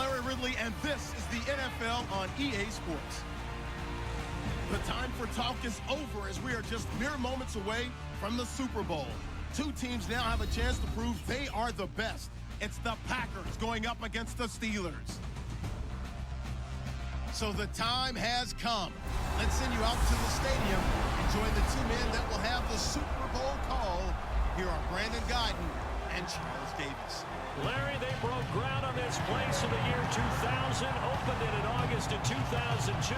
Larry Ridley, and this is the NFL on EA Sports. The time for talk is over as we are just mere moments away from the Super Bowl. Two teams now have a chance to prove they are the best. It's the Packers going up against the Steelers. So the time has come. Let's send you out to the stadium and join the two men that will have the Super Bowl call. Here are Brandon Guyton and Charles Davis. Larry, they broke ground on this place in the year 2000, opened it in August of 2002,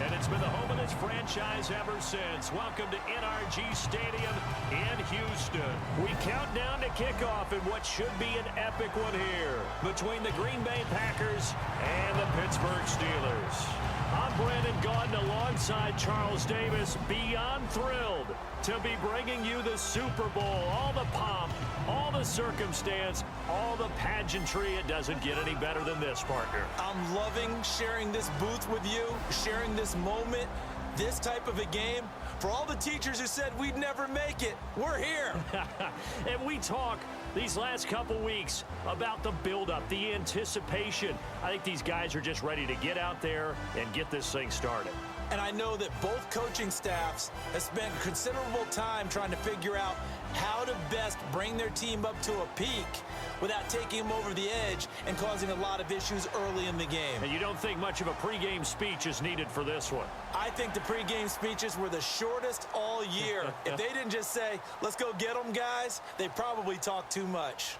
and it's been the home of this franchise ever since. Welcome to NRG Stadium in Houston. We count down to kickoff in what should be an epic one here between the Green Bay Packers and the Pittsburgh Steelers. I'm Brandon Guyton alongside Charles Davis, beyond thrilled to be bringing you the Super Bowl. All the pomp, all the circumstance, all the pageantry. It doesn't get any better than this, partner. I'm loving sharing this booth with you, sharing this moment, this type of a game. For all the teachers who said we'd never make it, we're here. And we talk these last couple weeks about the buildup, the anticipation. I think these guys are just ready to get out there and get this thing started. And I know that both coaching staffs have spent considerable time trying to figure out how to best bring their team up to a peak without taking them over the edge and causing a lot of issues early in the game. And you don't think much of a pregame speech is needed for this one? I think the pregame speeches were the shortest all year. If they didn't just say, let's go get them, guys, they probably talked too much.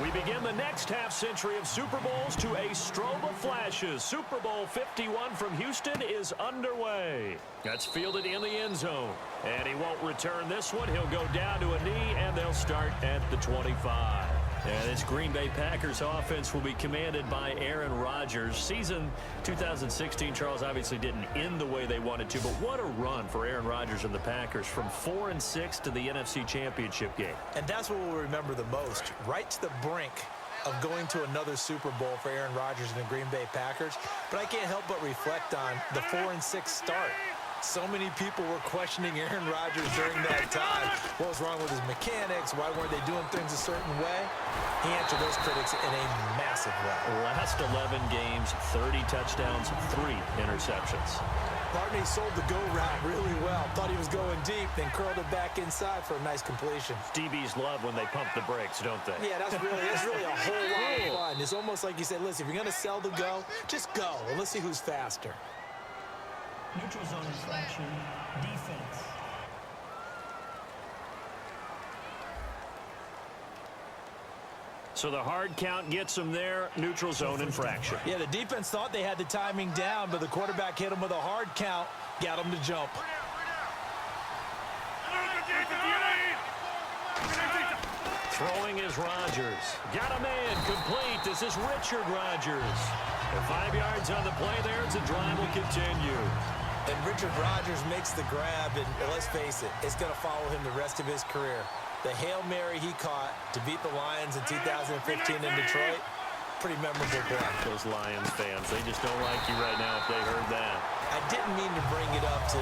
We begin the next half-century of Super Bowls to a strobe of flashes. Super Bowl 51 from Houston is underway. That's fielded in the end zone. And he won't return this one. He'll go down to a knee, and they'll start at the 25. And this Green Bay Packers offense will be commanded by Aaron Rodgers. Season 2016, Charles, obviously didn't end the way they wanted to, but what a run for Aaron Rodgers and the Packers from 4-6 to the NFC Championship game. And that's what we'll remember the most, right to the brink of going to another Super Bowl for Aaron Rodgers and the Green Bay Packers. But I can't help but reflect on the 4-6 start. So many people were questioning Aaron Rodgers during that time. What was wrong with his mechanics? Why weren't they doing things a certain way? He answered those critics in a massive way. Last 11 games, 30 touchdowns, 3 interceptions. Barney sold the go route really well. Thought he was going deep, then curled it back inside for a nice completion. DBs love when they pump the brakes, don't they? Yeah, that's really a whole lot of fun. It's almost like you said, listen, if you're going to sell the go, just go, and let's see who's faster. Neutral zone infraction, defense. So the hard count gets them there, neutral zone infraction. Yeah, the defense thought they had the timing down, but the quarterback hit him with a hard count, got him to jump. Throwing is Rodgers. Got a man complete. This is Richard Rodgers. And 5 yards on the play there as the drive will continue. And Richard Rodgers makes the grab, and let's face it, it's going to follow him the rest of his career. The Hail Mary he caught to beat the Lions in 2015 in Detroit, pretty memorable play. Those Lions fans, they just don't like you right now if they heard that. I didn't mean to bring it up to,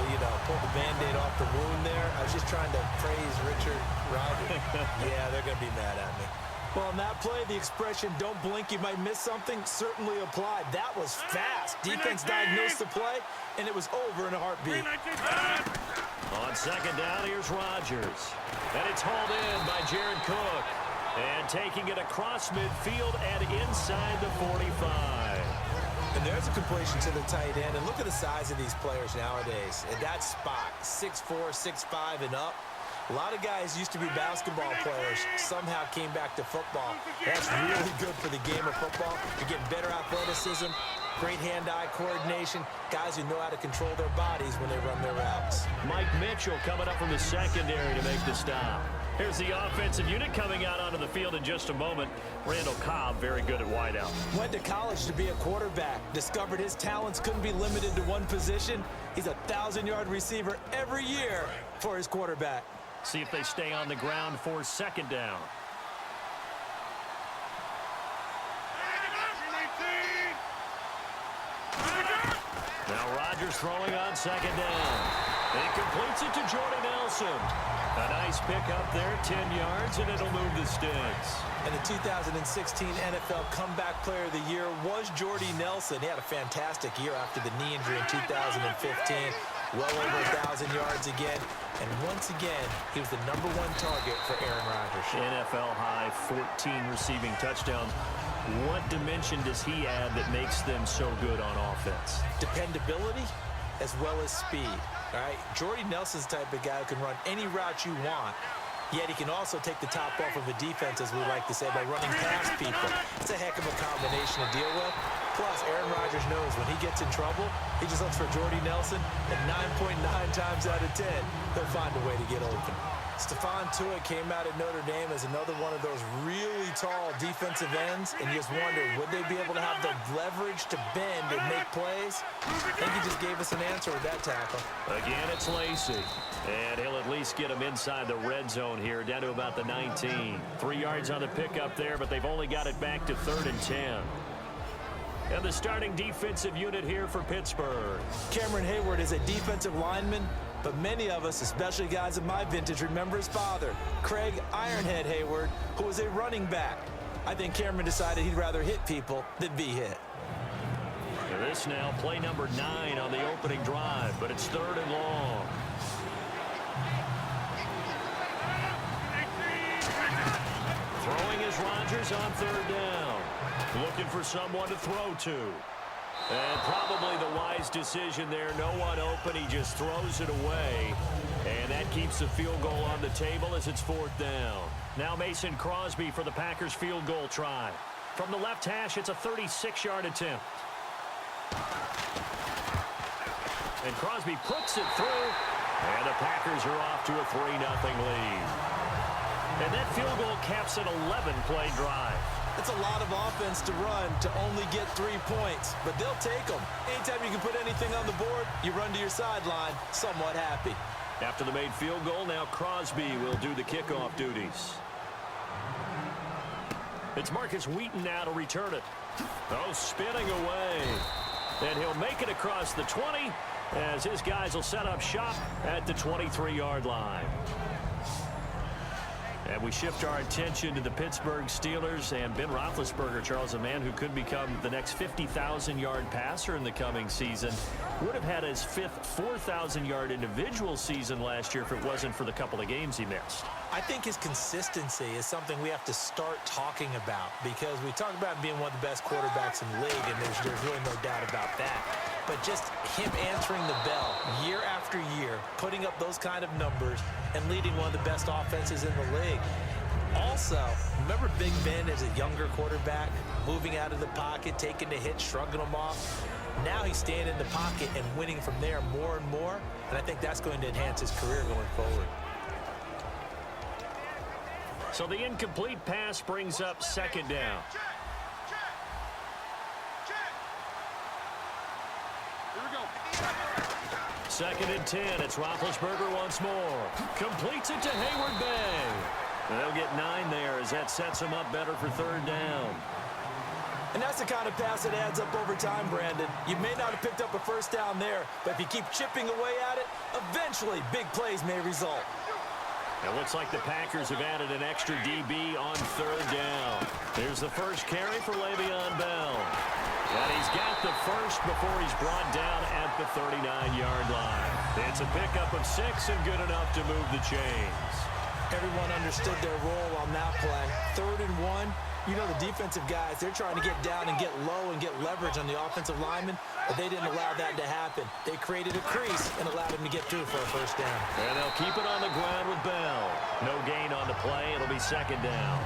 pull the Band-Aid off the wound there. I was just trying to praise Richard Rodgers. Yeah, they're going to be mad at me. Well, on that play, the expression, don't blink, you might miss something, certainly applied. That was fast. Defense diagnosed the play, and it was over in a heartbeat. On second down, here's Rodgers. And it's hauled in by Jared Cook. And taking it across midfield and inside the 45. And there's a completion to the tight end. And look at the size of these players nowadays. At that spot, 6'4", 6'5", and up. A lot of guys used to be basketball players, somehow came back to football. That's really good for the game of football. You're getting better athleticism, great hand-eye coordination, guys who know how to control their bodies when they run their routes. Mike Mitchell coming up from the secondary to make the stop. Here's the offensive unit coming out onto the field in just a moment. Randall Cobb, very good at wideout. Went to college to be a quarterback. Discovered his talents couldn't be limited to one position. He's a 1,000-yard receiver every year for his quarterback. See if they stay on the ground for second down. Rodgers throwing on second down. He completes it to Jordy Nelson. A nice pickup there, 10 yards, and it'll move the sticks. And the 2016 NFL Comeback Player of the Year was Jordy Nelson. He had a fantastic year after the knee injury in 2015. Well over 1,000 yards again. And once again, he was the #1 target for Aaron Rodgers. NFL high, 14 receiving touchdowns. What dimension does he add that makes them so good on offense? Dependability as well as speed. All right, Jordy Nelson's the type of guy who can run any route you want, yet he can also take the top off of a defense, as we like to say, by running past people. It's a heck of a combination to deal with. Plus, Aaron Rodgers knows when he gets in trouble, he just looks for Jordy Nelson, and 9.9 times out of 10, he'll find a way to get open. Stephon Tuitt came out at Notre Dame as another one of those really tall defensive ends, and you just wonder, would they be able to have the leverage to bend and make plays? I think he just gave us an answer with that tackle. Again, it's Lacy. And he'll at least get him inside the red zone here, down to about the 19. 3 yards on the pickup there, but they've only got it back to 3rd and 10. And the starting defensive unit here for Pittsburgh. Cameron Hayward is a defensive lineman, but many of us, especially guys of my vintage, remember his father, Craig Ironhead Hayward, who was a running back. I think Cameron decided he'd rather hit people than be hit. And this now play number 9 on the opening drive, but it's 3rd and long. Throwing is Rodgers on 3rd down. Looking for someone to throw to. And probably the wise decision there. No one open. He just throws it away. And that keeps the field goal on the table as it's 4th down. Now Mason Crosby for the Packers field goal try. From the left hash, it's a 36-yard attempt. And Crosby puts it through. And the Packers are off to a 3-0 lead. And that field goal caps an 11-play drive. It's a lot of offense to run to only get 3 points, but they'll take them. Anytime you can put anything on the board, you run to your sideline somewhat happy. After the made field goal, now Crosby will do the kickoff duties. It's Marcus Wheaton now to return it. Oh, spinning away. And he'll make it across the 20 as his guys will set up shop at the 23-yard line. And we shift our attention to the Pittsburgh Steelers and Ben Roethlisberger, Charles, a man who could become the next 50,000-yard passer in the coming season. Would have had his 5th 4,000-yard individual season last year if it wasn't for the couple of games he missed. I think his consistency is something we have to start talking about, because we talk about being one of the best quarterbacks in the league, and there's really no doubt about that. But just him answering the bell year after year, putting up those kind of numbers, and leading one of the best offenses in the league. Also, remember Big Ben as a younger quarterback, moving out of the pocket, taking the hit, shrugging them off? Now he's staying in the pocket and winning from there more and more, and I think that's going to enhance his career going forward. So the incomplete pass brings up 2nd down. Second and 10. It's Roethlisberger once more. Completes it to Hayward Bay. They'll get 9 there as that sets him up better for 3rd down. And that's the kind of pass that adds up over time, Brandon. You may not have picked up a 1st down there, but if you keep chipping away at it, eventually big plays may result. It looks like the Packers have added an extra DB on 3rd down. Here's the first carry for Le'Veon Bell. And he's got the first before he's brought down at the 39-yard line. It's a pickup of 6 and good enough to move the chains. Everyone understood their role on that play. 3rd and 1. You know, the defensive guys, they're trying to get down and get low and get leverage on the offensive lineman, but they didn't allow that to happen. They created a crease and allowed him to get through for a 1st down. And they'll keep it on the ground with Bell. No gain on the play. It'll be 2nd down.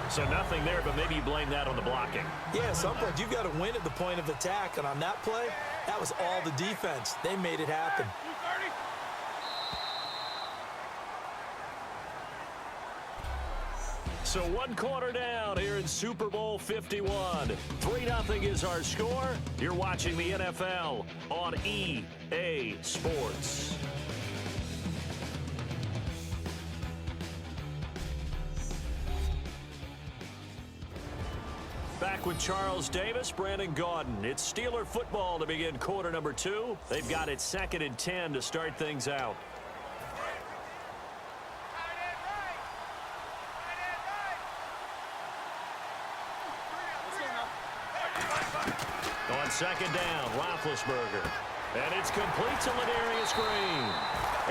So nothing there, but maybe you blame that on the blocking. Yeah, at some point you've got to win at the point of attack, and on that play, that was all the defense. They made it happen. So 1 quarter down here in Super Bowl 51. 3-0 is our score. You're watching the NFL on EA Sports. Back with Charles Davis, Brandon Gaudin. It's Steeler football to begin quarter number 2. They've got it 2nd and 10 to start things out. On 2nd down, Roethlisberger. And it's complete to Ladarius Green.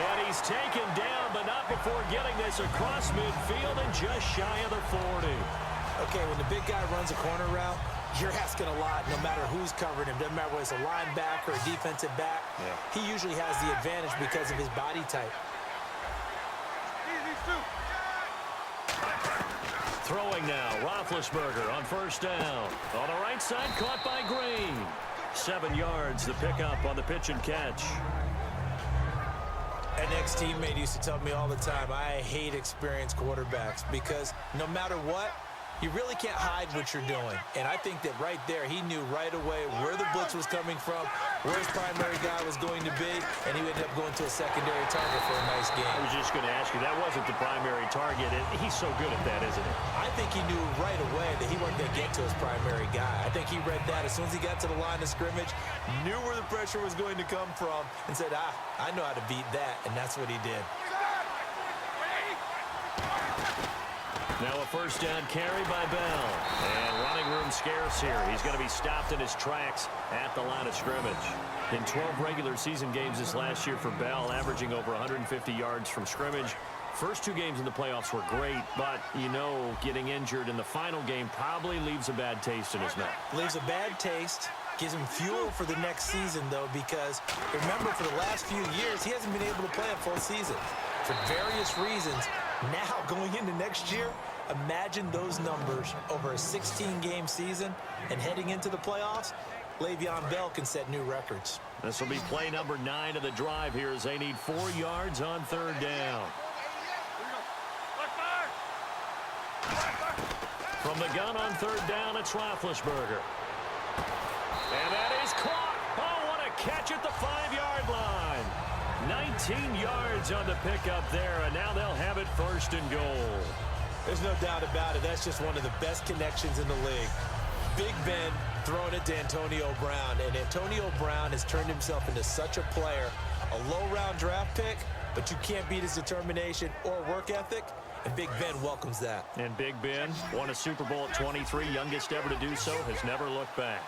And he's taken down, but not before getting this across midfield and just shy of the 40. Okay, when the big guy runs a corner route, you're asking a lot no matter who's covering him. Doesn't matter whether it's a linebacker or a defensive back. Yeah. He usually has the advantage because of his body type. Throwing now, Roethlisberger on 1st down. On the right side, caught by Green. 7 yards, the pickup on the pitch and catch. An ex-teammate used to tell me all the time, I hate experienced quarterbacks because no matter what, you really can't hide what you're doing. And I think that right there, he knew right away where the blitz was coming from, where his primary guy was going to be, and he ended up going to a secondary target for a nice game. I was just going to ask you, that wasn't the primary target. He's so good at that, isn't he? I think he knew right away that he wasn't going to get to his primary guy. I think he read that as soon as he got to the line of scrimmage, knew where the pressure was going to come from, and said, I know how to beat that, and that's what he did. Now a 1st down carry by Bell. And running room scarce here. He's going to be stopped in his tracks at the line of scrimmage. In 12 regular season games this last year for Bell, averaging over 150 yards from scrimmage. First 2 games in the playoffs were great, but, you know, getting injured in the final game probably leaves a bad taste in his mouth. Leaves a bad taste. Gives him fuel for the next season, though, because remember, for the last few years, he hasn't been able to play a full season for various reasons. Now, going into next year, imagine those numbers over a 16-game season and heading into the playoffs. Le'Veon Bell can set new records. This will be play number 9 of the drive here as they need 4 yards on 3rd down. From the gun on 3rd down, it's Roethlisberger. And that is caught. Oh, what a catch at the 5-yard line. 19 yards on the pickup there, and now they'll have it 1st and goal. There's no doubt about it. That's just one of the best connections in the league. Big Ben throwing it to Antonio Brown, and Antonio Brown has turned himself into such a player. A low-round draft pick, but you can't beat his determination or work ethic, and Big Ben welcomes that. And Big Ben won a Super Bowl at 23, youngest ever to do so, has never looked back.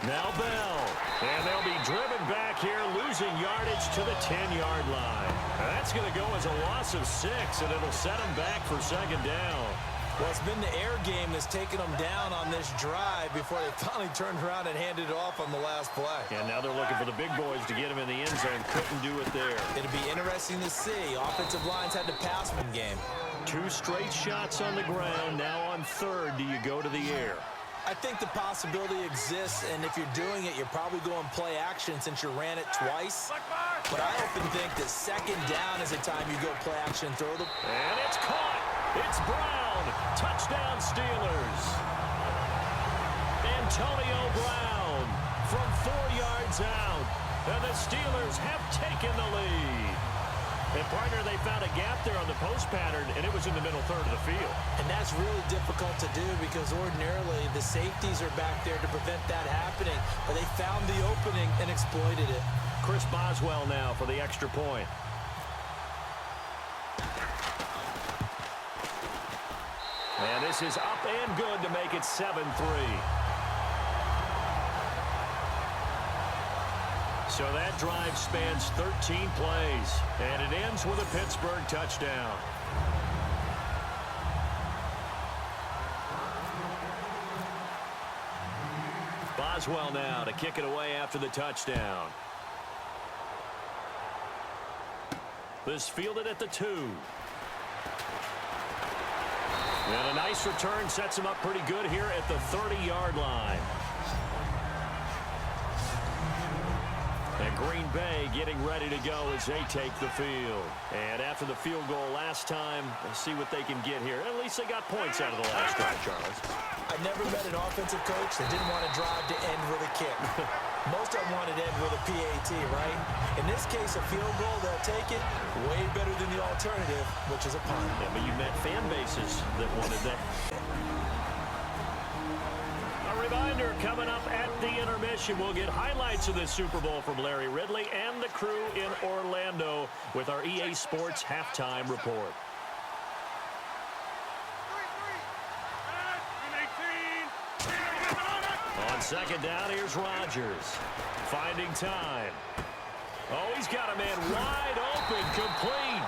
Now Bell, and they'll be driven back here, losing yardage to the 10-yard line. And that's going to go as a loss of 6, and it'll set them back for 2nd down. Well, it's been the air game that's taken them down on this drive before they finally turned around and handed it off on the last play. And now they're looking for the big boys to get him in the end zone. Couldn't do it there. It'll be interesting to see. Offensive lines had to pass one game. 2 straight shots on the ground. Now on 3rd, do you go to the air? I think the possibility exists, and if you're doing it, you're probably going play action since you ran it twice. But I often think that 2nd down is the time you go play action, throw the... And it's caught. It's Brown. Touchdown Steelers. Antonio Brown from 4 yards out. And the Steelers have taken the lead. And, partner, they found a gap there on the post pattern, and it was in the middle 3rd of the field. And that's really difficult to do because ordinarily the safeties are back there to prevent that happening. But they found the opening and exploited it. Chris Boswell now for the extra point. And this is up and good to make it 7-3. So that drive spans 13 plays, and it ends with a Pittsburgh touchdown. Boswell now to kick it away after the touchdown. This fielded at the 2. And a nice return sets him up pretty good here at the 30-yard line. And Green Bay getting ready to go as they take the field. And after the field goal last time, let's see what they can get here. At least they got points out of the last drive, Charles. I never met an offensive coach that didn't want to drive to end with a kick. Most of them want it end with a PAT, right? In this case, a field goal, they'll take it way better than the alternative, which is a punt. Yeah, but you met fan bases that wanted that. A reminder, coming up at the intermission, we'll get highlights of this Super Bowl from Larry Ridley and the crew in Orlando with our EA Sports Halftime Report. On second down, here's Rodgers. Finding time. Oh, he's got a man wide open, complete.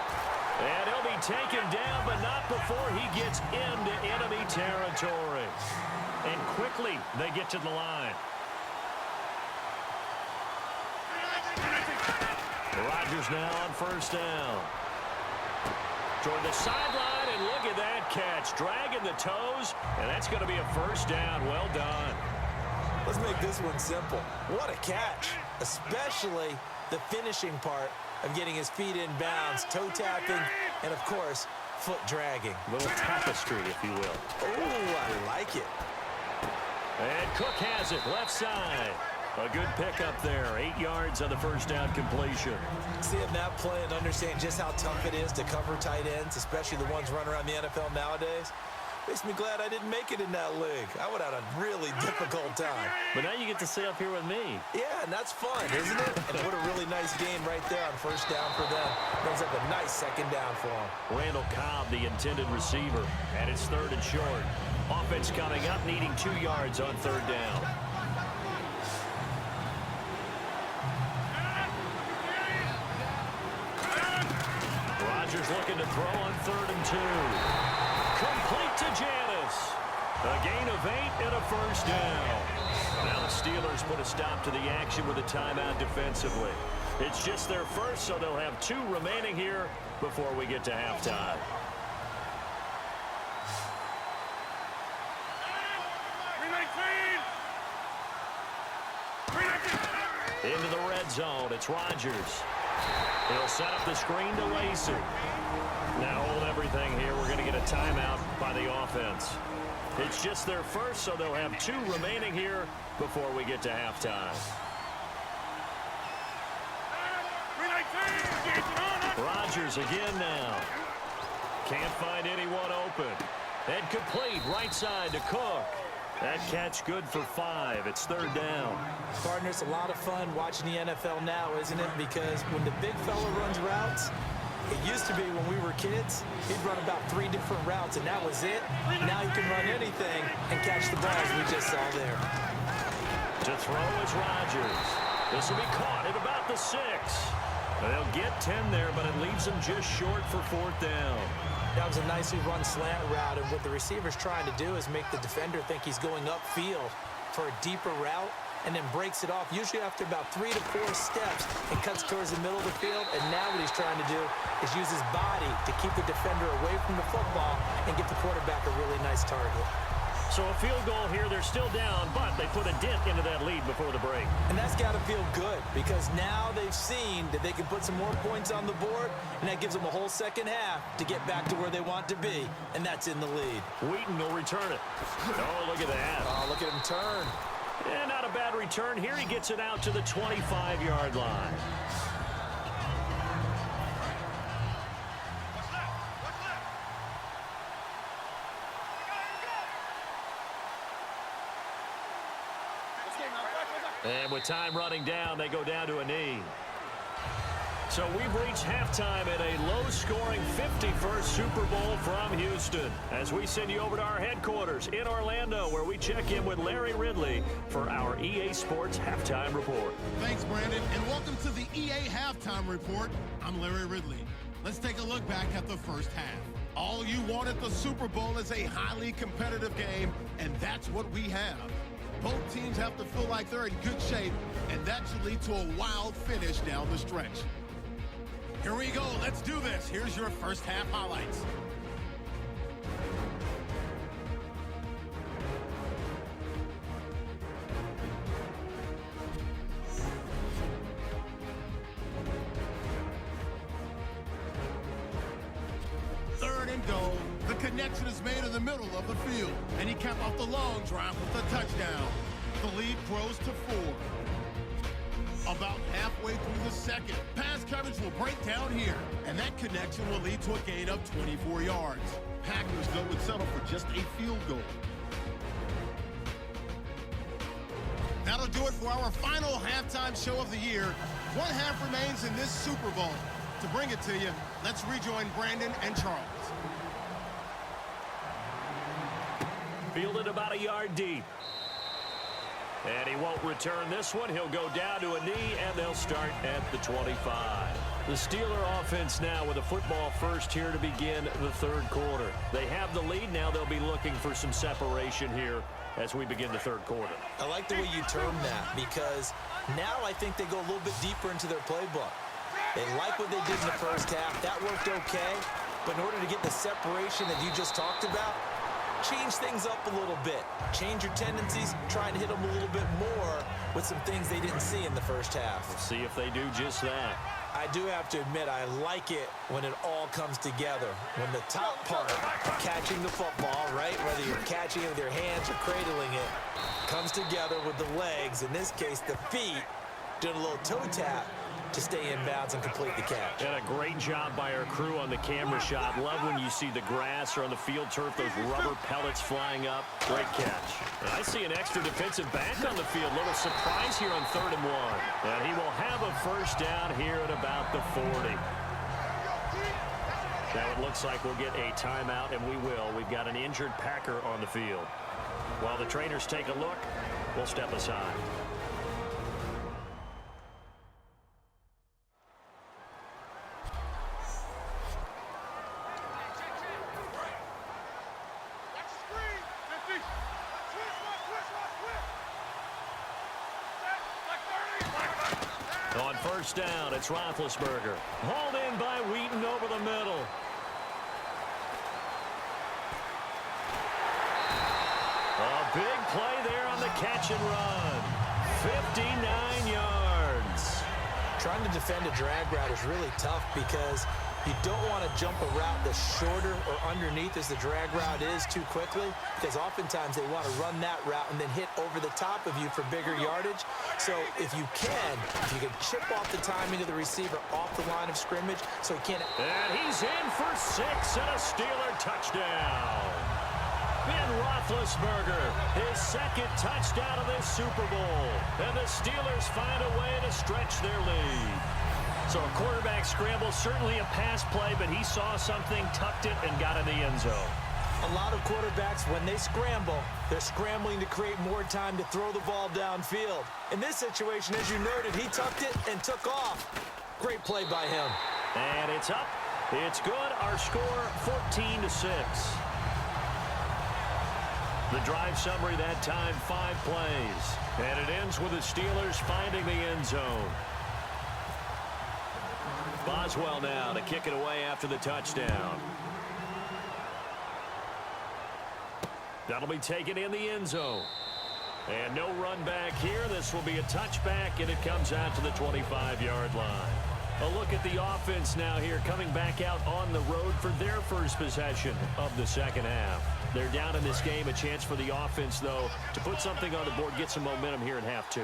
And he'll be taken down, but not before he gets into enemy territory. And quickly, they get to the line. Rodgers now on first down. Toward the sideline, and look at that catch. Dragging the toes, and that's going to be a first down. Well done. Let's make this one simple. What a catch, especially the finishing part of getting his feet in bounds, toe tapping, and of course, foot dragging. A little tapestry, if you will. Oh, I like it. And Cook has it, left side. A good pickup there, 8 yards on the first down completion. Seeing that play and understand just how tough it is to cover tight ends, especially the ones running around the NFL nowadays, makes me glad I didn't make it in that league. I would have had a really difficult time. But now you get to sit up here with me. Yeah, and that's fun, isn't it? And what a really nice game right there on first down for them. Brings up a nice second down for them. Randall Cobb, the intended receiver, and it's third and short. Offense coming up, needing 2 yards on third down. Rodgers looking to throw on third and 2. Complete to Janis. A gain of 8 and a first down. Now the Steelers put a stop to the action with a timeout defensively. It's just their first, so they'll have 2 remaining here before we get to halftime. Into the red zone, it's Rodgers. He'll set up the screen to Lacey. Now hold everything here. We're going to get a timeout by the offense. It's just their first, so they'll have 2 remaining here before we get to halftime. Rodgers again now. Can't find anyone open. And complete right side to Cook. That catch good for 5. It's third down. Partners, a lot of fun watching the NFL now, isn't it? Because when the big fella runs routes, it used to be when we were kids, he'd run about 3 different routes, and that was it. Now he can run anything and catch the ball, as we just saw there. To throw is Rodgers. This will be caught at about the 6. They'll get 10 there, but it leaves them just short for fourth down. That was a nicely run slant route, and what the receiver's trying to do is make the defender think he's going upfield for a deeper route, and then breaks it off, usually after about 3 to 4 steps, and cuts towards the middle of the field. And now what he's trying to do is use his body to keep the defender away from the football and get the quarterback a really nice target. So a field goal here, they're still down, but they put a dent into that lead before the break. And that's got to feel good, because now they've seen that they can put some more points on the board, and that gives them a whole second half to get back to where they want to be, and that's in the lead. Wheaton will return it. Oh, look at that. Oh, look at him turn. Yeah, not a bad return. Here he gets it out to the 25-yard line. And with time running down, they go down to a knee. So we've reached halftime at a low-scoring 51st Super Bowl from Houston, as we send you over to our headquarters in Orlando, where we check in with Larry Ridley for our EA Sports Halftime Report. Thanks, Brandon, and welcome to the EA Halftime Report. I'm Larry Ridley. Let's take a look back at the first half. All you want at the Super Bowl is a highly competitive game, and that's what we have. Both teams have to feel like they're in good shape, and that should lead to a wild finish down the stretch. Here we go. Let's do this. Here's your first half highlights. Third and goal. The connection is made in the middle of the field, and he capped off the long drive with a touchdown. The lead grows to 4. About halfway through the second, pass coverage will break down here, and that connection will lead to a gain of 24 yards. Packers, though, would settle for just a field goal. That'll do it for our final halftime show of the year. One half remains in this Super Bowl. To bring it to you, let's rejoin Brandon and Charles. Fielded about a yard deep. And he won't return this one. He'll go down to a knee, and they'll start at the 25. The Steeler offense now with a football first here to begin the third quarter. They have the lead. Now they'll be looking for some separation here as we begin the third quarter. I like the way you term that, because now I think they go a little bit deeper into their playbook. They like what they did in the first half. That worked okay. But in order to get the separation that you just talked about, change things up a little bit. Change your tendencies, try and hit them a little bit more with some things they didn't see in the first half. We'll see if they do just that. I do have to admit, I like it when it all comes together. When the top part, catching the football, right, whether you're catching it with your hands or cradling it, comes together with the legs, in this case the feet, doing a little toe tap to stay in bounds and complete the catch. And a great job by our crew on the camera shot. Love when you see the grass or on the field turf, those rubber pellets flying up. Great catch. And I see an extra defensive back on the field. Little surprise here on 3rd and 1. And he will have a first down here at about the 40. Now it looks like we'll get a timeout, and we will. We've got an injured Packer on the field. While the trainers take a look, we'll step aside. On first down, it's Roethlisberger. Hauled in by Wheaton over the middle. A big play there on the catch and run. 59 yards. Trying to defend a drag route is really tough because you don't want to jump a route that's shorter or underneath as the drag route is too quickly, because oftentimes they want to run that route and then hit over the top of you for bigger yardage. So if you can chip off the timing of the receiver off the line of scrimmage so he can't. And he's in for 6 and a Steeler touchdown. Ben Roethlisberger, his second touchdown of this Super Bowl. And the Steelers find a way to stretch their lead. So a quarterback scramble, certainly a pass play, but he saw something, tucked it, and got in the end zone. A lot of quarterbacks, when they scramble, they're scrambling to create more time to throw the ball downfield. In this situation, as you noted, he tucked it and took off. Great play by him. And it's up. It's good. Our score, 14-6. The drive summary that time, 5 plays. And it ends with the Steelers finding the end zone. Boswell now to kick it away after the touchdown. That'll be taken in the end zone. And no run back here. This will be a touchback, and it comes out to the 25-yard line. A look at the offense now here, coming back out on the road for their first possession of the second half. They're down in this game. A chance for the offense, though, to put something on the board, get some momentum here in half 2.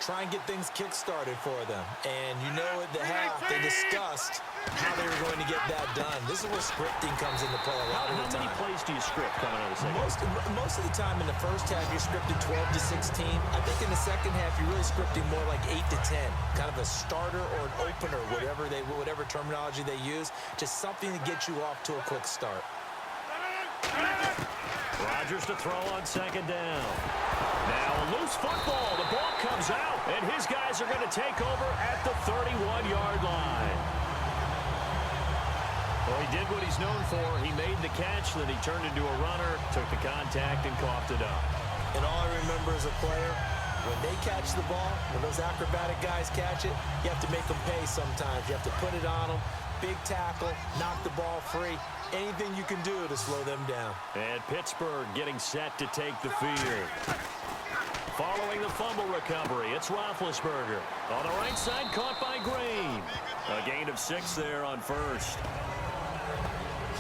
Try and get things kick-started for them. And you know at the half, they discussed how they were going to get that done. This is where scripting comes into play a lot of the time. How many plays do you script coming out of the second? Most of the time in the first half, you're scripted 12 to 16. I think in the second half, you're really scripting more like 8 to 10. Kind of a starter or an opener, whatever terminology they use. Just something to get you off to a quick start. Rodgers to throw on second down. Now a loose football. The ball comes out, and his guys are going to take over at the 31-yard line. Well, he did what he's known for. He made the catch, then he turned into a runner, took the contact, and coughed it up. And all I remember as a player, when they catch the ball, when those acrobatic guys catch it, you have to make them pay sometimes. You have to put it on them. Big tackle, knock the ball free. Anything you can do to slow them down. And Pittsburgh getting set to take the field. Following the fumble recovery, it's Roethlisberger. On the right side, caught by Green. A gain of 6 there on first.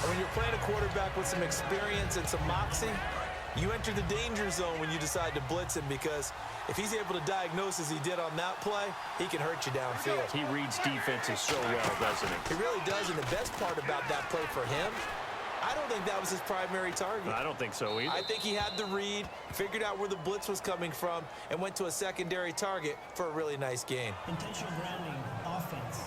When you're playing a quarterback with some experience and some moxie, You enter the danger zone when you decide to blitz him, because if he's able to diagnose as he did on that play, he can hurt you downfield. He reads defenses so well, doesn't he? He really does, and the best part about that play for him, I don't think that was his primary target. I don't think so either. I think he had the read, figured out where the blitz was coming from, and went to a secondary target for a really nice gain. Intentional grounding, offense.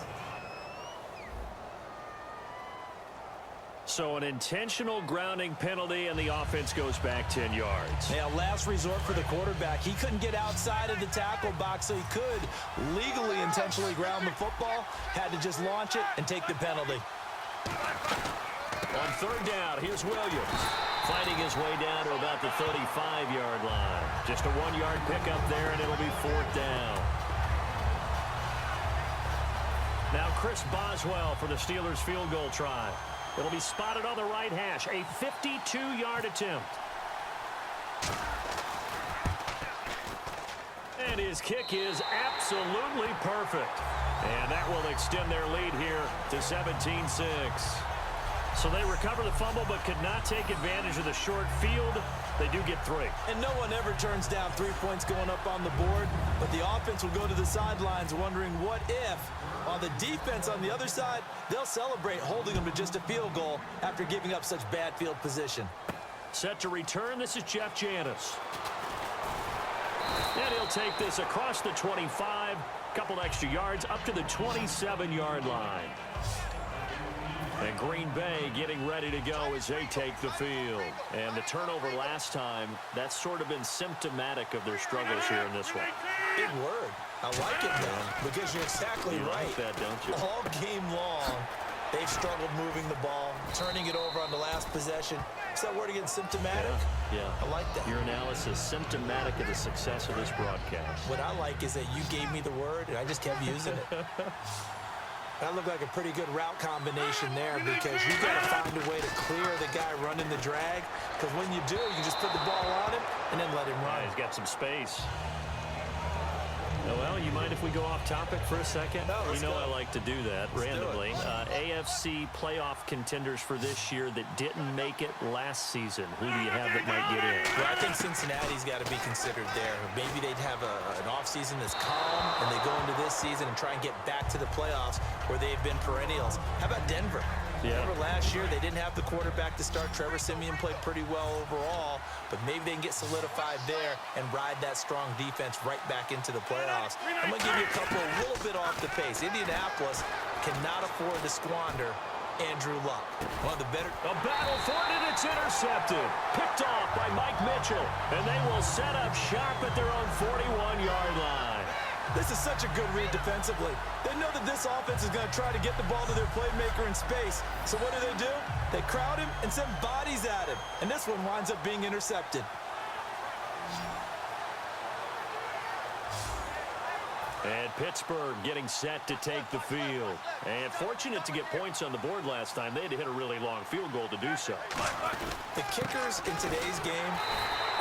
So an intentional grounding penalty, and the offense goes back 10 yards. Yeah, last resort for the quarterback. He couldn't get outside of the tackle box, so he could legally intentionally ground the football. Had to just launch it and take the penalty. On third down, here's Williams. Fighting his way down to about the 35-yard line. Just a 1-yard pickup there, and it'll be fourth down. Now Chris Boswell for the Steelers field goal try. It'll be spotted on the right hash. A 52-yard attempt. And his kick is absolutely perfect. And that will extend their lead here to 17-6. So they recover the fumble but could not take advantage of the short field. They do get 3. And no one ever turns down 3 points going up on the board, but the offense will go to the sidelines wondering what if. On the defense on the other side, they'll celebrate holding them to just a field goal after giving up such bad field position. Set to return, this is Jeff Janis. And he'll take this across the 25, couple extra yards up to the 27-yard line. And Green Bay getting ready to go as they take the field. And the turnover last time, that's sort of been symptomatic of their struggles here in this one. Big word. I like it, man, because you're exactly right. Like that, don't you? All game long, they've struggled moving the ball, turning it over on the last possession. Is that word again, symptomatic? Yeah. I like that. Your analysis, symptomatic of the success of this broadcast. What I like is that you gave me the word, and I just kept using it. That looked like a pretty good route combination there, because you got to find a way to clear the guy running the drag, because when you do, you just put the ball on him and then let him run. Yeah, he's got some space. Well, you mind if we go off topic for a second? No, let's go. I like to do that randomly. AFC Playoff Contenders for this year that didn't make it last season. Who do you have that might get in? Well, I think Cincinnati's got to be considered there. Maybe they'd have an offseason that's calm, and they go into this season and try and get back to the playoffs where they've been perennials. How about Denver? Yeah. Remember last year, they didn't have the quarterback to start. Trevor Siemian played pretty well overall, but maybe they can get solidified there and ride that strong defense right back into the playoffs. I'm going to give you a couple a little bit off the pace. Indianapolis cannot afford to squander Andrew Luck. One of the better. A battle for it, and it's intercepted. Picked off by Mike Mitchell, and they will set up shop at their own 41-yard line. This is such a good read defensively. They know that this offense is going to try to get the ball to their playmaker in space. So what do? They crowd him and send bodies at him. And this one winds up being intercepted. And Pittsburgh getting set to take the field. And fortunate to get points on the board last time. They had to hit a really long field goal to do so. The kickers in today's game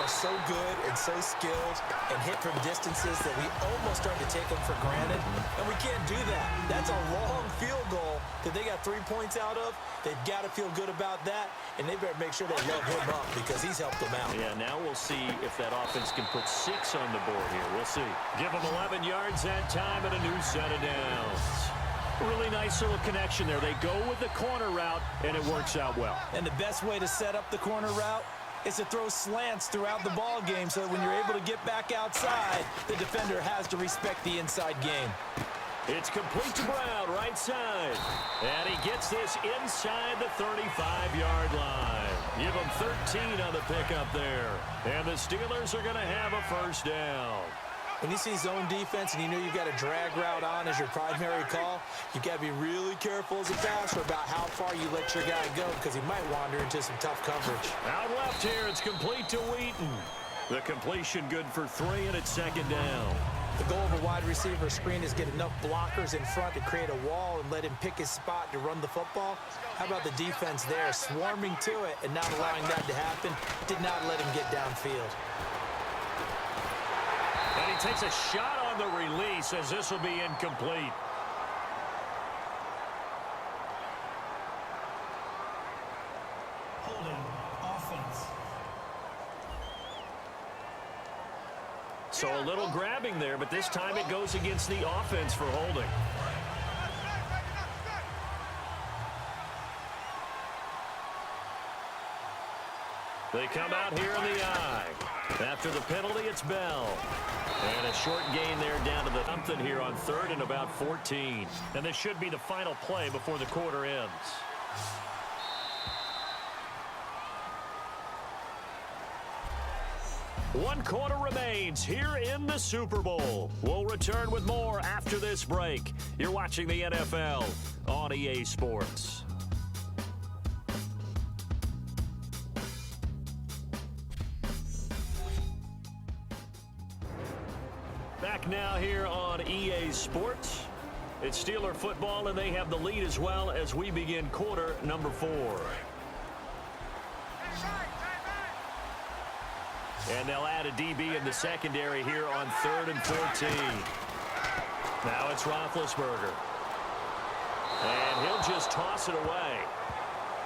are so good and so skilled and hit from distances that we almost start to take them for granted. And we can't do that. That's a long field goal that they got 3 points out of. They've got to feel good about that, and they better make sure they load him up because he's helped them out. Yeah, now we'll see if that offense can put 6 on the board here. We'll see. Give them 11 yards that time and a new set of downs. Really nice little connection there. They go with the corner route, and it works out well. And the best way to set up the corner route is to throw slants throughout the ball game so that when you're able to get back outside, the defender has to respect the inside game. It's complete to Brown, right side. And he gets this inside the 35-yard line. Give him 13 on the pickup there. And the Steelers are going to have a first down. When you see zone defense and you know you've got a drag route on as your primary call, you've got to be really careful as a passer about how far you let your guy go because he might wander into some tough coverage. Out left here, it's complete to Wheaton. The completion good for 3, and it's second down. The goal of a wide receiver screen is get enough blockers in front to create a wall and let him pick his spot to run the football. How about the defense there, swarming to it and not allowing that to happen? Did not let him get downfield. And he takes a shot on the release as this will be incomplete. Holding offense. So a little grabbing there, but this time it goes against the offense for holding. They come out here in the eye. After the penalty, it's Bell. And a short gain there down to the something here on 3rd and about 14. And this should be the final play before the quarter ends. One quarter remains here in the Super Bowl. We'll return with more after this break. You're watching the NFL on EA Sports. Back now here on EA Sports. It's Steeler football, and they have the lead as well as we begin quarter number 4. And they'll add a DB in the secondary here on 3rd and 14. Now it's Roethlisberger. And he'll just toss it away.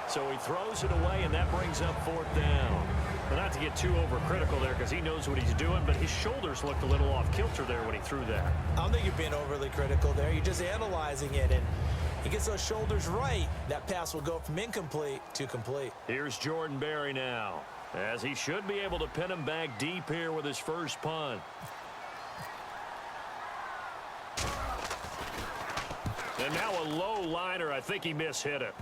So he throws it away, and that brings up 4th down. Well, not to get too overcritical there because he knows what he's doing, but his shoulders looked a little off kilter there when he threw that. I don't think you're being overly critical there. You're just analyzing it, and he gets those shoulders right. That pass will go from incomplete to complete. Here's Jordan Berry now, as he should be able to pin him back deep here with his first punt. And now a low liner. I think he mishit it.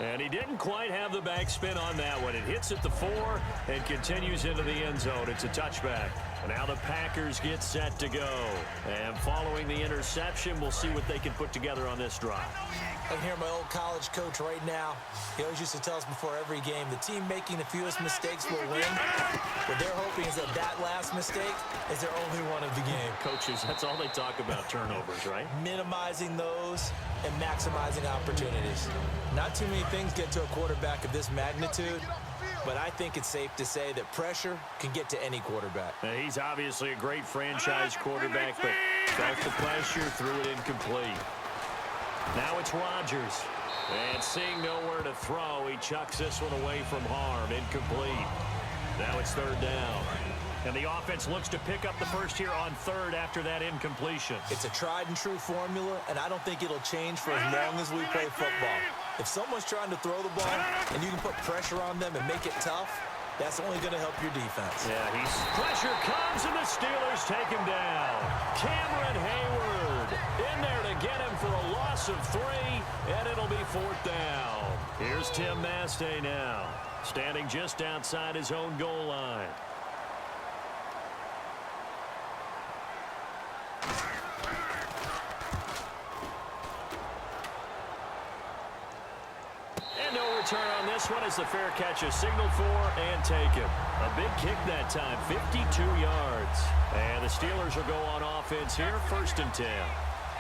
And he didn't quite have the backspin on that one. It hits at the 4 and continues into the end zone. It's a touchback. And now the Packers get set to go. And following the interception, we'll see what they can put together on this drive. I can hear my old college coach right now. He always used to tell us before every game, the team making the fewest mistakes will win. What they're hoping is that last mistake is their only one of the game. Coaches, that's all they talk about, turnovers, right? Minimizing those and maximizing opportunities. Not too many things get to a quarterback of this magnitude, but I think it's safe to say that pressure can get to any quarterback. He's obviously a great franchise quarterback, but felt the pressure, threw it incomplete. Now it's Rodgers. And seeing nowhere to throw, he chucks this one away from harm. Incomplete. Now it's 3rd down. And the offense looks to pick up the first here on 3rd after that incompletion. It's a tried-and-true formula, and I don't think it'll change for as long as we play football. If someone's trying to throw the ball and you can put pressure on them and make it tough, that's only going to help your defense. Yeah, pressure comes, and the Steelers take him down. Cameron Hayward in there to get him for a loss of 3, and it'll be 4th down. Here's Tim Mastay now, standing just outside his own goal line. Return on this one as the fair catch is signaled for and taken. A big kick that time, 52 yards. And the Steelers will go on offense here, 1st and 10.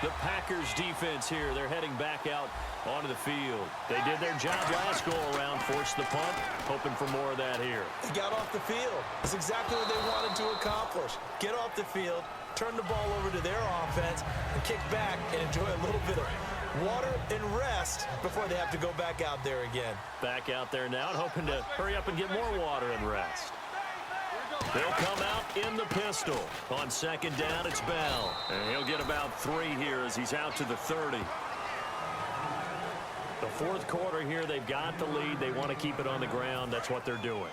The Packers defense here, they're heading back out onto the field. They did their job last go-around, forced the punt, hoping for more of that here. They got off the field. That's exactly what they wanted to accomplish. Get off the field, turn the ball over to their offense, and kick back and enjoy a little bit of water and rest before they have to go back out there again. Back out there now and hoping to hurry up and get more water and rest. They'll come out in the pistol. On 2nd down, it's Bell. And he'll get about 3 here as he's out to the 30. The 4th quarter here, they've got the lead. They want to keep it on the ground. That's what they're doing.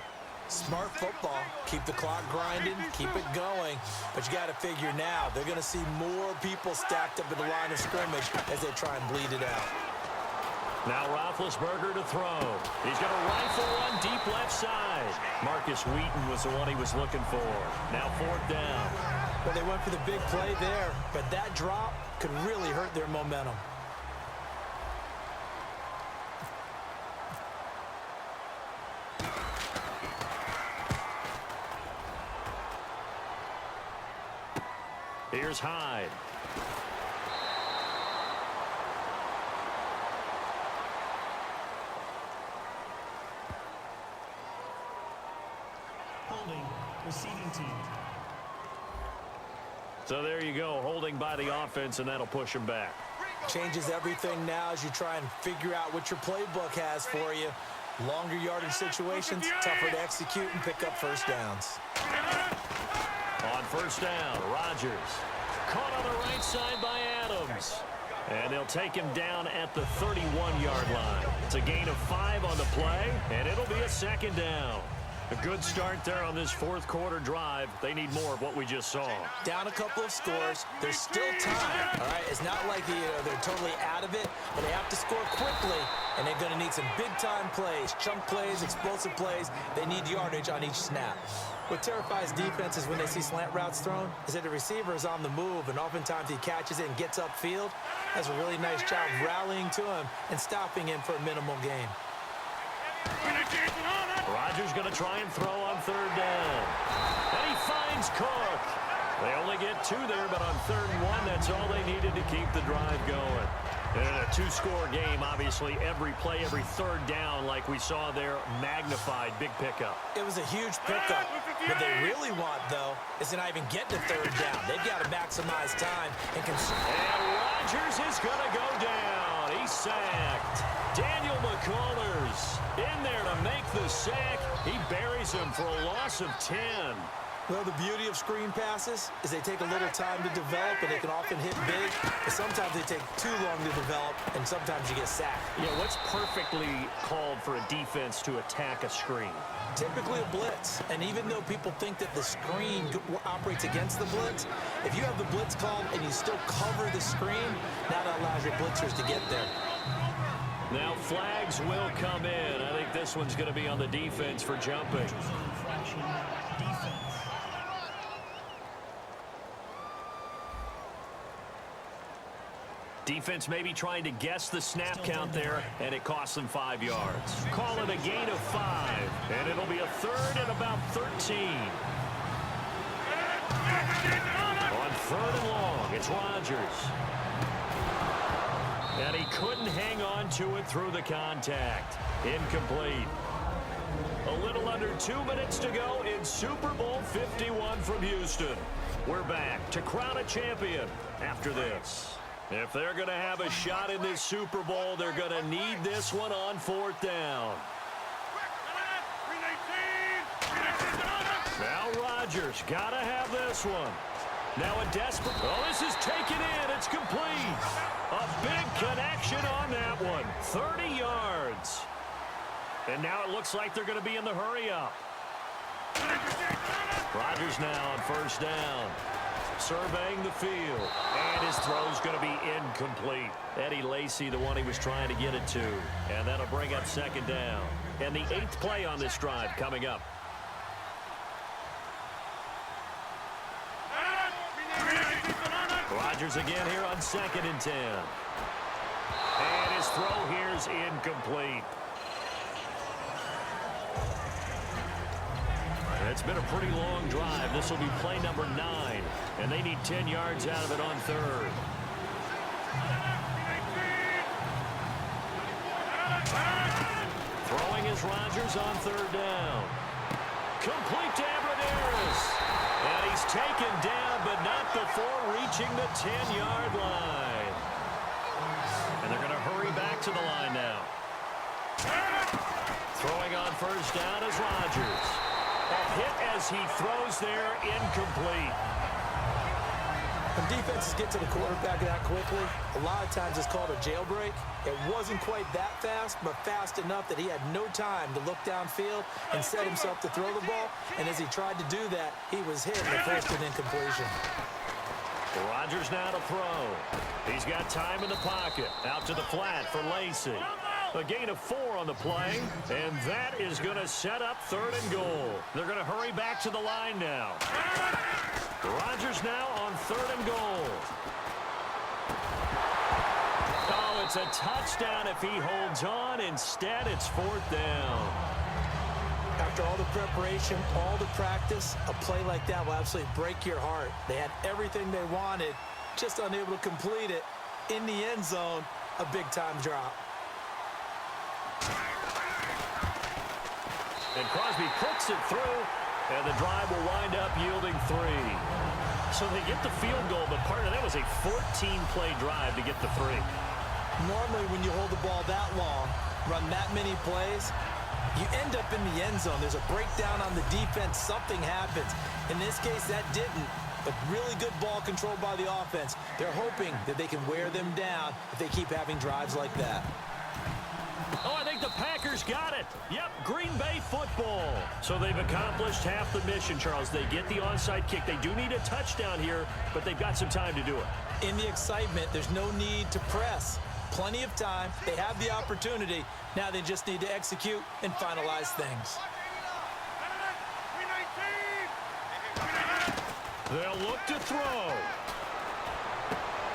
Smart football. Keep the clock grinding, keep it going. But you got to figure now, they're going to see more people stacked up at the line of scrimmage as they try and bleed it out. Now Roethlisberger to throw. He's going to rifle one deep left side. Marcus Wheaton was the one he was looking for. Now 4th down. Well, they went for the big play there, but that drop could really hurt their momentum. Here's Hyde. Holding, receiving team. So there you go, holding by the offense, and that'll push him back. Changes everything now as you try and figure out what your playbook has for you. Longer yardage situations, tougher to execute and pick up 1st downs. first down. Rodgers caught on the right side by Adams. And they'll take him down at the 31-yard line. It's a gain of 5 on the play, and it'll be a second down. A good start there on this fourth quarter drive. They need more of what we just saw. Down a couple of scores. There's still time. All right, it's not like they're totally out of it, but they have to score quickly, and they're going to need some big-time plays, chunk plays, explosive plays. They need yardage on each snap. What terrifies defenses when they see slant routes thrown is that the receiver is on the move, and oftentimes he catches it and gets upfield. Does a really nice job rallying to him and stopping him for a minimal gain. Rodgers going to try and throw on third down. And he finds Cook. They only get 2 there, but on 3rd and 1, that's all they needed to keep the drive going. And in a 2-score game, obviously, every play, every third down, like we saw there, magnified, big pickup. It was a huge pickup. What they really want, though, is to not even get to 3rd down. They've got to maximize time and consume. And Rodgers is going to go down. He's sacked. Daniel McCullers in there to make the sack. He buries him for a loss of 10. Well, the beauty of screen passes is they take a little time to develop, and they can often hit big. But sometimes they take too long to develop, and sometimes you get sacked. Yeah, what's perfectly called for a defense to attack a screen? Typically a blitz. And even though people think that the screen operates against the blitz, if you have the blitz called and you still cover the screen, that allows your blitzers to get there. Now flags will come in. I think this one's going to be on the defense for jumping. Defense maybe trying to guess the snap count there, and it costs them 5 yards. Call it a gain of 5, and it'll be a 3rd and about 13. On 3rd and long, it's Rodgers. And he couldn't hang on to it through the contact. Incomplete. A little under 2 minutes to go in Super Bowl 51 from Houston. We're back to crown a champion after this. If they're going to have a shot in this Super Bowl, they're going to need this one on 4th down. Now Rodgers got to have this one. Now a desperate... Oh, this is taken in. It's complete. A big connection on that one. 30 yards. And now it looks like they're going to be in the hurry-up. Rodgers now on 1st down. Surveying the field. And his throw's going to be incomplete. Eddie Lacy, the one he was trying to get it to. And that'll bring up 2nd down. And the 8th play on this drive coming up. Rodgers again here on 2nd and 10. And his throw here's incomplete. It's been a pretty long drive. This will be play number 9. And they need 10 yards out of it on 3rd. Throwing is Rodgers on 3rd down. Complete to Abradaris. And he's taken down, but not before reaching the 10-yard line. And they're going to hurry back to the line now. Throwing on 1st down is Rodgers. A hit as he throws there, incomplete. When defenses get to the quarterback that quickly, a lot of times it's called a jailbreak. It wasn't quite that fast, but fast enough that he had no time to look downfield and set himself to throw the ball. And as he tried to do that, he was hit and forced an incompletion. Rodgers now to throw. He's got time in the pocket. Out to the flat for Lacy. A gain of 4 on the play, and that is going to set up 3rd and goal. They're going to hurry back to the line now. Rodgers now on 3rd and goal. Oh, it's a touchdown if he holds on. Instead, it's 4th down. After all the preparation, all the practice, a play like that will absolutely break your heart. They had everything they wanted, just unable to complete it. In the end zone, a big-time drop. And Crosby puts it through, and the drive will wind up yielding 3. So they get the field goal, but part of that was a 14-play drive to get the 3. Normally, when you hold the ball that long, run that many plays, you end up in the end zone. There's a breakdown on the defense. Something happens. In this case, that didn't. but really good ball control by the offense. They're hoping that they can wear them down if they keep having drives like that. Oh, I think the Packers got it. Yep, Green Bay football. So they've accomplished half the mission, Charles. They get the onside kick. They do need a touchdown here, but they've got some time to do it. In the excitement, there's no need to press. Plenty of time. They have the opportunity. Now they just need to execute and finalize things. They'll look to throw.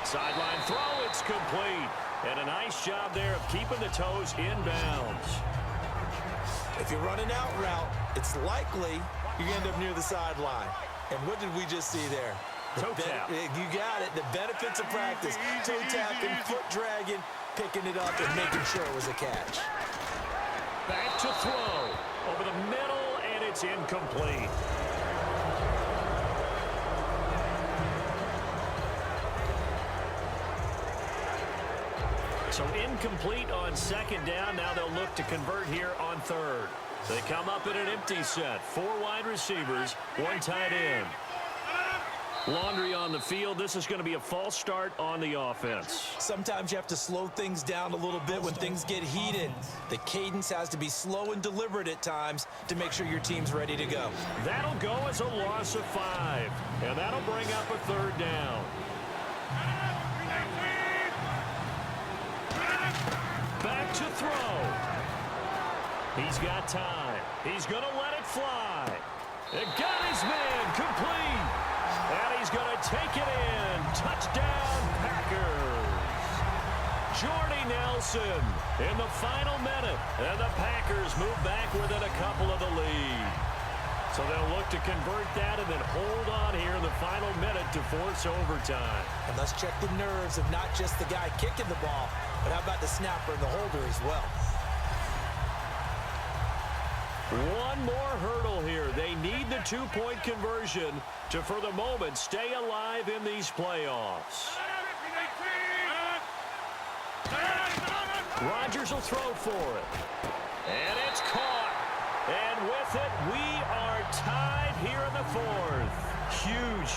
Sideline throw, it's complete. And a nice job there of keeping the toes in bounds. If you're running out route, it's likely you end up near the sideline. And what did we just see there? Toe tap. You got it. The benefits of practice. Toe tapping, foot dragging, picking it up, and making sure it was a catch. Back to throw. Over the middle, and it's incomplete. So incomplete on second down. Now they'll look to convert here on third. They come up in an empty set. 4 wide receivers, 1 tight end. Laundry on the field. This is going to be a false start on the offense. Sometimes you have to slow things down a little bit when things get heated. The cadence has to be slow and deliberate at times to make sure your team's ready to go. That'll go as a loss of 5. And that'll bring up a third down. Back to throw. He's got time. He's going to let it fly. It got his man complete. And he's going to take it in. Touchdown, Packers. Jordy Nelson in the final minute. And the Packers move back within a couple of the lead. So they'll look to convert that and then hold on here in the final minute to force overtime. And let's check the nerves of not just the guy kicking the ball, but how about the snapper and the holder as well. One more hurdle here. They need the 2-point conversion to, for the moment, stay alive in these playoffs. Rodgers will throw for it. And it's caught. And with it, we are tied here in the 4th.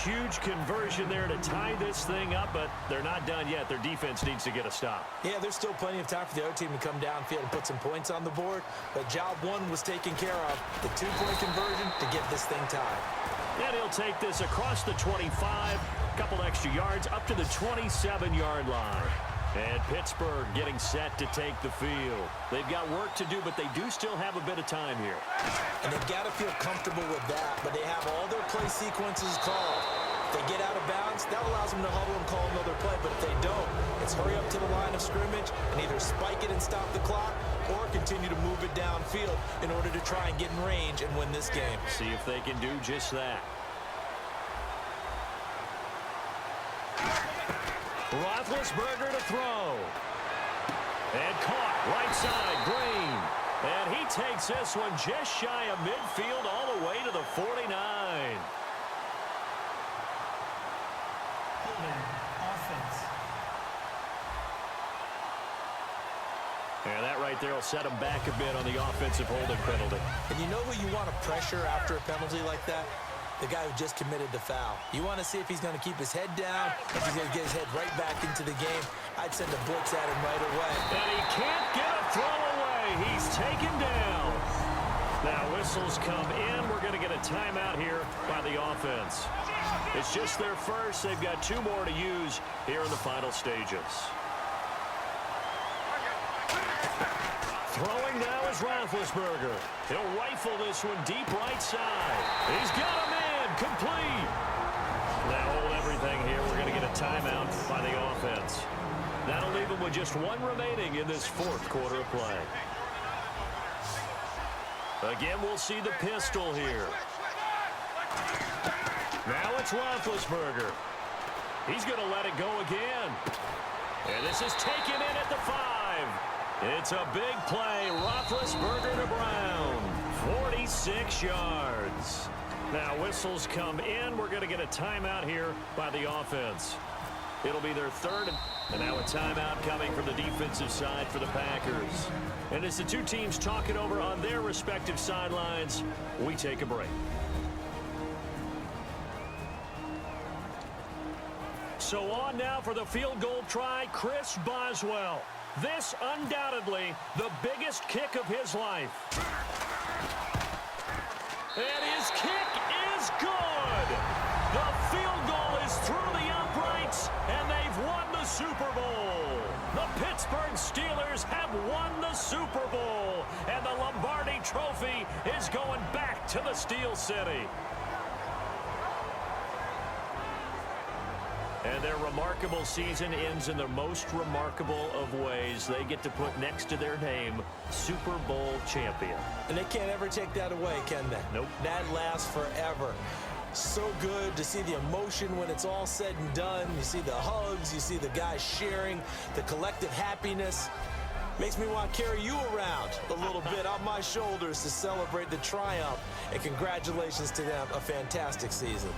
Huge conversion there to tie this thing up, but they're not done yet. Their defense needs to get a stop. Yeah, there's still plenty of time for the other team to come downfield and put some points on the board, but job 1 was taken care of. The 2-point conversion to get this thing tied. And he'll take this across the 25, a couple extra yards, up to the 27-yard line. And Pittsburgh getting set to take the field. They've got work to do, but they do still have a bit of time here. And they've got to feel comfortable with that, but they have all their play sequences called. If they get out of bounds, that allows them to huddle and call another play, but if they don't, it's hurry up to the line of scrimmage and either spike it and stop the clock or continue to move it downfield in order to try and get in range and win this game. See if they can do just that. Roethlisberger to throw. And caught right side, Green. And he takes this one just shy of midfield all the way to the 49. Offense. And that right there will set him back a bit on the offensive holding penalty. And you know who you want to pressure after a penalty like that? The guy who just committed the foul. You want to see if he's going to keep his head down, if he's going to get his head right back into the game. I'd send a blitz at him right away. And he can't get a throw away. He's taken down. Now whistles come in. We're going to get a timeout here by the offense. It's just their first. They've got 2 more to use here in the final stages. Throwing now is Roethlisberger. He'll rifle this one deep right side. He's got him in. Complete. Now hold everything here. We're going to get a timeout by the offense. That'll leave him with just 1 remaining in this 4th quarter of play. Again, we'll see the pistol here. Now it's Roethlisberger. He's going to let it go again. And this is taken in at the 5. It's a big play. Roethlisberger to Brown. 46 yards. Now whistles come in. We're going to get a timeout here by the offense. It'll be their 3rd. And now a timeout coming from the defensive side for the Packers. And as the 2 teams talk it over on their respective sidelines, we take a break. So on now for the field goal try, Chris Boswell. This undoubtedly the biggest kick of his life. And his kick is good. The field goal is through the uprights, and they've won the Super Bowl. The Pittsburgh Steelers have won the Super Bowl, and the Lombardi Trophy is going back to the Steel City. And their remarkable season ends in the most remarkable of ways. They get to put next to their name, Super Bowl champion. And they can't ever take that away, can they? Nope. That lasts forever. So good to see the emotion when it's all said and done. You see the hugs, you see the guys sharing, the collective happiness. Makes me want to carry you around a little bit on my shoulders to celebrate the triumph. And congratulations to them, a fantastic season.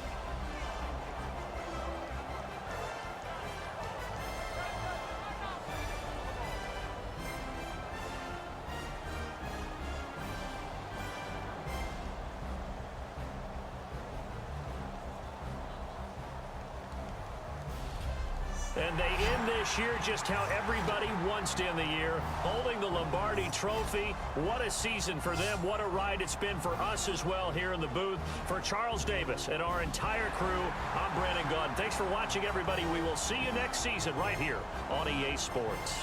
And they end this year just how everybody wants to end the year, holding the Lombardi Trophy. What a season for them. What a ride it's been for us as well here in the booth. For Charles Davis and our entire crew, I'm Brandon Gunn. Thanks for watching, everybody. We will see you next season right here on EA Sports.